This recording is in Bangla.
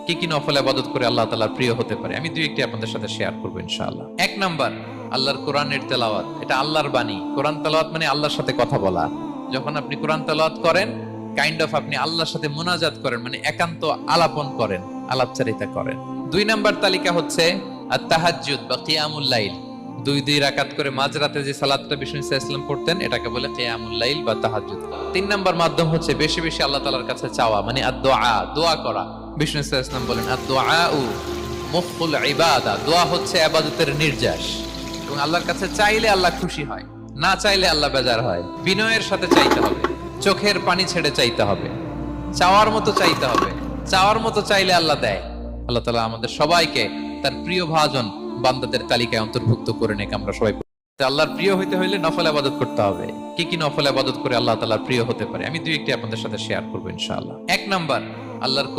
কি কি নফল ইবাদত করে আল্লাহ তাআলার প্রিয় হতে পারে, আমি দুই একটি আপনাদের সাথে শেয়ার করবো ইনশাআল্লাহ। এক নাম্বার, আল্লাহর কোরআনের তেলাওয়াত। এটা আল্লাহর বাণী। কোরআন তেলাওয়াত মানে আল্লাহর সাথে কথা বলা। যখন আপনি কোরআন তেলাওয়াত করেন, কাইন্ড অফ আপনি আল্লাহর সাথে মুনাজাত করেন, মানে একান্ত আলাপন করেন, আলাপচারিতা করেন। দুই নাম্বার তালিকা হচ্ছে আত-তাহাজ্জুদ বা কিয়ামুল লাইল। দুই দুই রাকাত করে মাঝরাতে যে সালাতটা বিষ্ণু ইসলাম পড়তেন, এটাকে বলে কিয়ামুল লাইল বা তাহাজ্জুদ। তিন নাম্বার মাধ্যম হচ্ছে বেশি বেশি আল্লাহ তাআলার কাছে চাওয়া, মানে আদ-দুআ, দোয়া করা। বিষ্ণু ইসলাম বলেন আদ-দুআউ মুখুল ইবাদা, দোয়া হচ্ছে ইবাদতের নির্যাস। এবং আল্লাহর কাছে চাইলে আল্লাহ খুশি হয়, না চাইলে আল্লাহ বেজার হয়। বিনয়ের সাথে চাইতে হবে, চোখের পানি ছেড়ে চাইতে হবে, চাওয়ার মতো চাইতে হবে। চাওয়ার মতো চাইলে আল্লাহ দেয়। আল্লাহ তাআলা আমাদের সবাইকে তার প্রিয় ভাজন বান্দাদের তালিকায় অন্তর্ভুক্ত করে নেক। আমরা সবাই আল্লাহর প্রিয় হইতে হইলে নফল ইবাদত করতে হবে। কি কি নফল ইবাদত করে আল্লাহ তাআলার প্রিয় হতে পারে, আমি দুই একটি আপনাদের সাথে শেয়ার করবো ইনশাআল্লাহ। এক নাম্বার, আল্লাহর